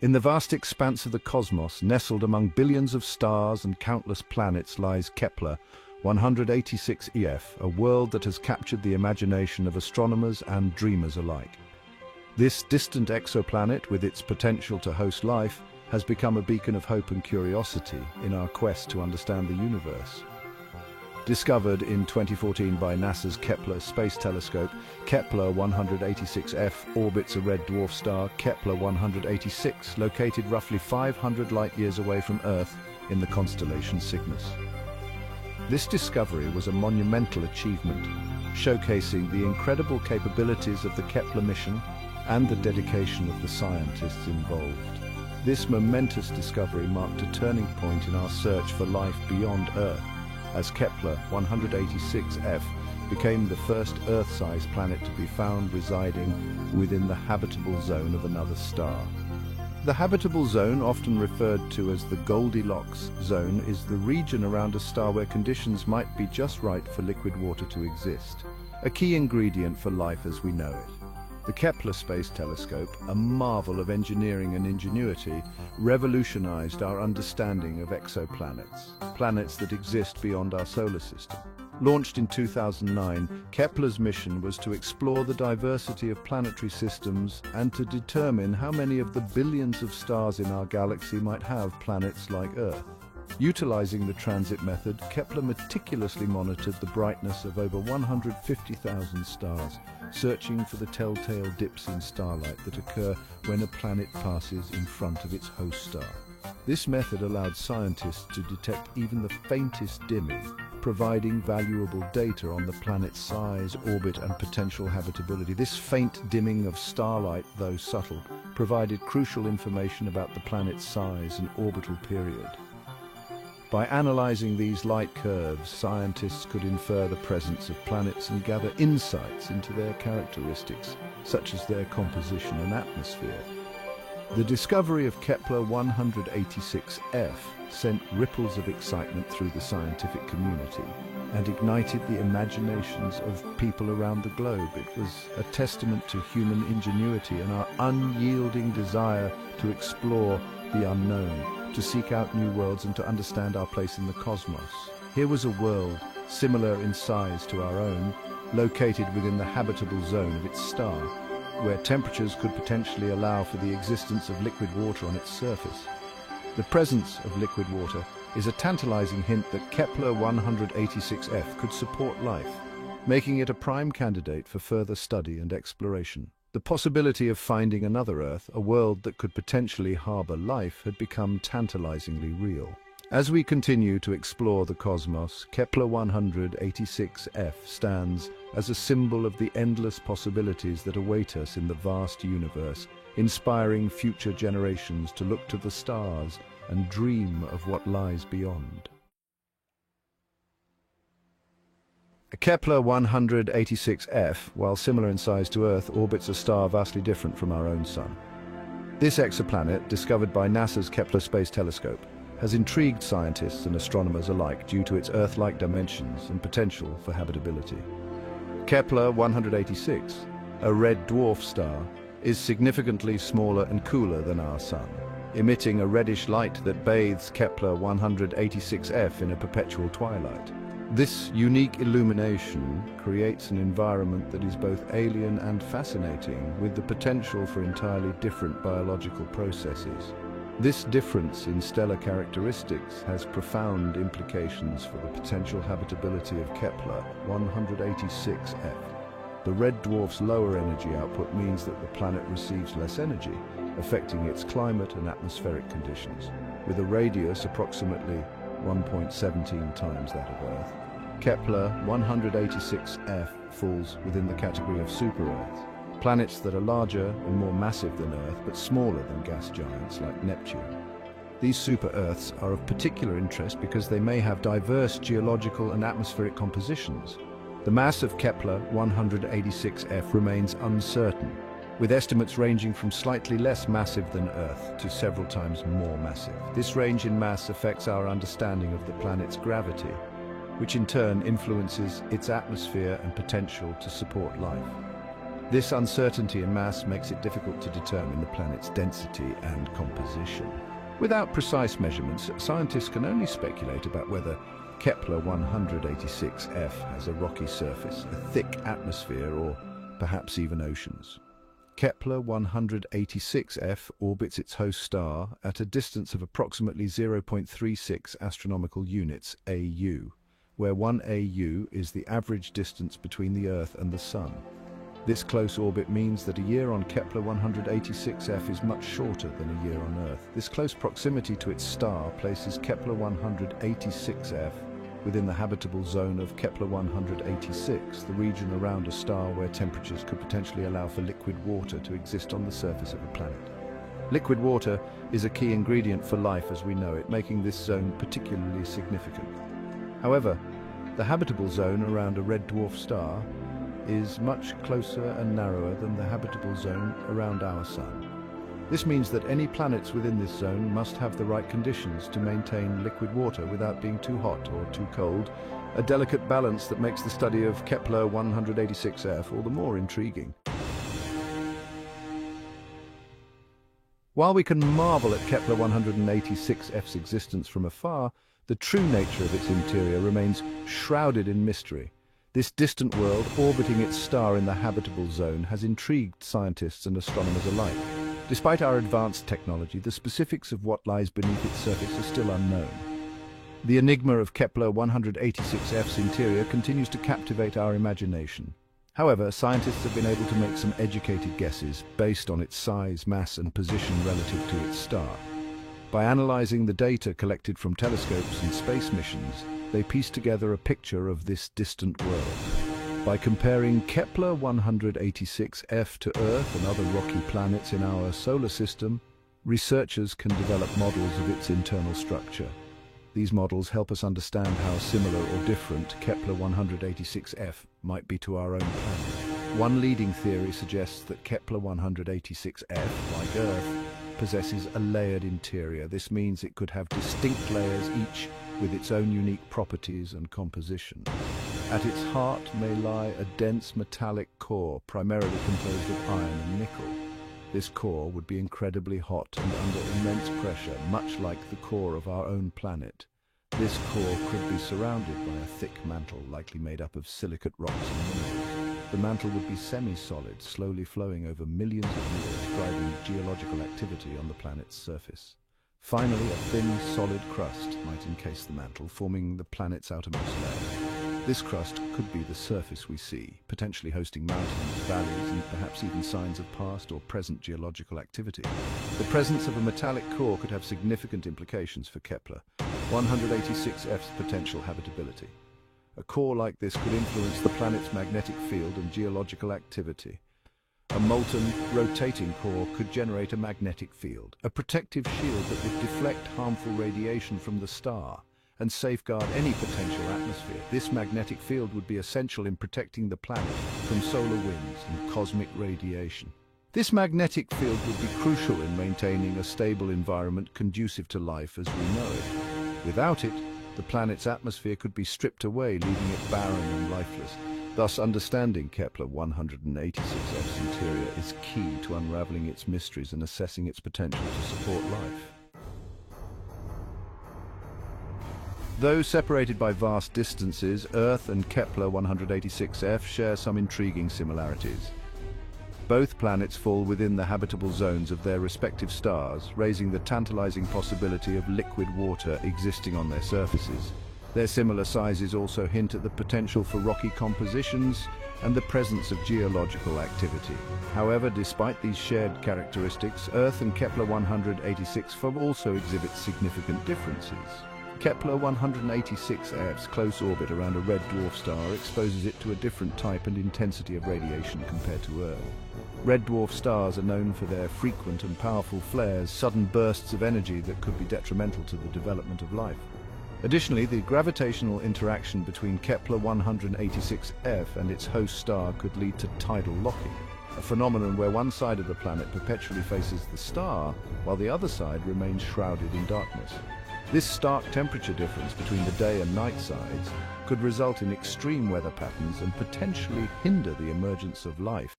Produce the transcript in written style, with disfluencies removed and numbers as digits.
In the vast expanse of the cosmos, nestled among billions of stars and countless planets, lies Kepler 186 a world that has captured the imagination of astronomers and dreamers alike. This distant exoplanet, with its potential to host life, has become a beacon of hope and curiosity in our quest to understand the universe. Discovered in 2014 by NASA's Kepler Space Telescope, Kepler 186f orbits a red dwarf star, Kepler 186, located roughly 500 light-years away from Earth in the constellation Cygnus. This discovery was a monumental achievement, showcasing the incredible capabilities of the Kepler mission and the dedication of the scientists involved. This momentous discovery marked a turning point in our search for life beyond Earth, as Kepler 186f became the first Earth-sized planet to be found residing within the habitable zone of another star. The habitable zone, often referred to as the Goldilocks zone, is the region around a star where conditions might be just right for liquid water to exist, a key ingredient for life as we know it. The Kepler Space Telescope, a marvel of engineering and ingenuity, revolutionized our understanding of exoplanets, planets that exist beyond our solar system. Launched in 2009, Kepler's mission was to explore the diversity of planetary systems and to determine how many of the billions of stars in our galaxy might have planets like Earth. Utilizing the transit method, Kepler meticulously monitored the brightness of over 150,000 stars, searching for the telltale dips in starlight that occur when a planet passes in front of its host star. This method allowed scientists to detect even the faintest dimming, providing valuable data on the planet's size, orbit, and potential habitability. This faint dimming of starlight, though subtle, provided crucial information about the planet's size and orbital period. By analyzing these light curves, scientists could infer the presence of planets and gather insights into their characteristics, such as their composition and atmosphere. The discovery of Kepler 186f sent ripples of excitement through the scientific community and ignited the imaginations of people around the globe. It was a testament to human ingenuity and our unyielding desire to explore the unknown, to seek out new worlds and to understand our place in the cosmos. Here was a world, similar in size to our own, located within the habitable zone of its star, where temperatures could potentially allow for the existence of liquid water on its surface. The presence of liquid water is a tantalizing hint that Kepler 186f could support life, making it a prime candidate for further study and exploration. The possibility of finding another Earth, a world that could potentially harbor life, had become tantalizingly real. As we continue to explore the cosmos, Kepler 186f stands as a symbol of the endless possibilities that await us in the vast universe, inspiring future generations to look to the stars and dream of what lies beyond. Kepler 186f, while similar in size to Earth, orbits a star vastly different from our own Sun. This exoplanet, discovered by NASA's Kepler Space Telescope, has intrigued scientists and astronomers alike due to its Earth-like dimensions and potential for habitability. Kepler 186, a red dwarf star, is significantly smaller and cooler than our Sun, emitting a reddish light that bathes Kepler 186f in a perpetual twilight. This unique illumination creates an environment that is both alien and fascinating, with the potential for entirely different biological processes. This difference in stellar characteristics has profound implications for the potential habitability of Kepler 186f. The red dwarf's lower energy output means that the planet receives less energy, affecting its climate and atmospheric conditions. With a radius approximately 1.17 times that of Earth, Kepler 186f falls within the category of super-Earths, planets that are larger and more massive than Earth but smaller than gas giants like Neptune. These super-Earths are of particular interest because they may have diverse geological and atmospheric compositions. The mass of Kepler 186f remains uncertain, with estimates ranging from slightly less massive than Earth to several times more massive. This range in mass affects our understanding of the planet's gravity, which in turn influences its atmosphere and potential to support life. This uncertainty in mass makes it difficult to determine the planet's density and composition. Without precise measurements, scientists can only speculate about whether Kepler-186f has a rocky surface, a thick atmosphere, or perhaps even oceans. Kepler-186f orbits its host star at a distance of approximately 0.36 astronomical units AU, where 1 AU is the average distance between the Earth and the Sun. This close orbit means that a year on Kepler-186f is much shorter than a year on Earth. This close proximity to its star places Kepler-186f within the habitable zone of Kepler-186, the region around a star where temperatures could potentially allow for liquid water to exist on the surface of a planet. Liquid water is a key ingredient for life as we know it, making this zone particularly significant. However, the habitable zone around a red dwarf star is much closer and narrower than the habitable zone around our Sun. This means that any planets within this zone must have the right conditions to maintain liquid water without being too hot or too cold, a delicate balance that makes the study of Kepler-186f all the more intriguing. While we can marvel at Kepler-186f's existence from afar, the true nature of its interior remains shrouded in mystery. This distant world, orbiting its star in the habitable zone, has intrigued scientists and astronomers alike. Despite our advanced technology, the specifics of what lies beneath its surface are still unknown. The enigma of Kepler-186f's interior continues to captivate our imagination. However, scientists have been able to make some educated guesses based on its size, mass, and position relative to its star. By analyzing the data collected from telescopes and space missions, they piece together a picture of this distant world. By comparing Kepler-186f to Earth and other rocky planets in our solar system, researchers can develop models of its internal structure. These models help us understand how similar or different Kepler-186f might be to our own planet. One leading theory suggests that Kepler-186f, like Earth, possesses a layered interior. This means it could have distinct layers, each with its own unique properties and composition. At its heart may lie a dense metallic core, primarily composed of iron and nickel. This core would be incredibly hot and under immense pressure, much like the core of our own planet. This core could be surrounded by a thick mantle, likely made up of silicate rocks and minerals. The mantle would be semi-solid, slowly flowing over millions of years, driving geological activity on the planet's surface. Finally, a thin, solid crust might encase the mantle, forming the planet's outermost layer. This crust could be the surface we see, potentially hosting mountains, valleys, and perhaps even signs of past or present geological activity. The presence of a metallic core could have significant implications for Kepler-186f's potential habitability. A core like this could influence the planet's magnetic field and geological activity. A molten, rotating core could generate a magnetic field, a protective shield that would deflect harmful radiation from the star and safeguard any potential atmosphere. This magnetic field would be essential in protecting the planet from solar winds and cosmic radiation. This magnetic field would be crucial in maintaining a stable environment conducive to life as we know it. Without it, the planet's atmosphere could be stripped away, leaving it barren and lifeless. Thus, understanding Kepler-186f's interior is key to unraveling its mysteries and assessing its potential to support life. Though separated by vast distances, Earth and Kepler-186f share some intriguing similarities. Both planets fall within the habitable zones of their respective stars, raising the tantalizing possibility of liquid water existing on their surfaces. Their similar sizes also hint at the potential for rocky compositions and the presence of geological activity. However, despite these shared characteristics, Earth and Kepler-186f also exhibit significant differences. Kepler-186f's close orbit around a red dwarf star exposes it to a different type and intensity of radiation compared to Earth. Red dwarf stars are known for their frequent and powerful flares, sudden bursts of energy that could be detrimental to the development of life. Additionally, the gravitational interaction between Kepler-186f and its host star could lead to tidal locking, a phenomenon where one side of the planet perpetually faces the star, while the other side remains shrouded in darkness. This stark temperature difference between the day and night sides could result in extreme weather patterns and potentially hinder the emergence of life.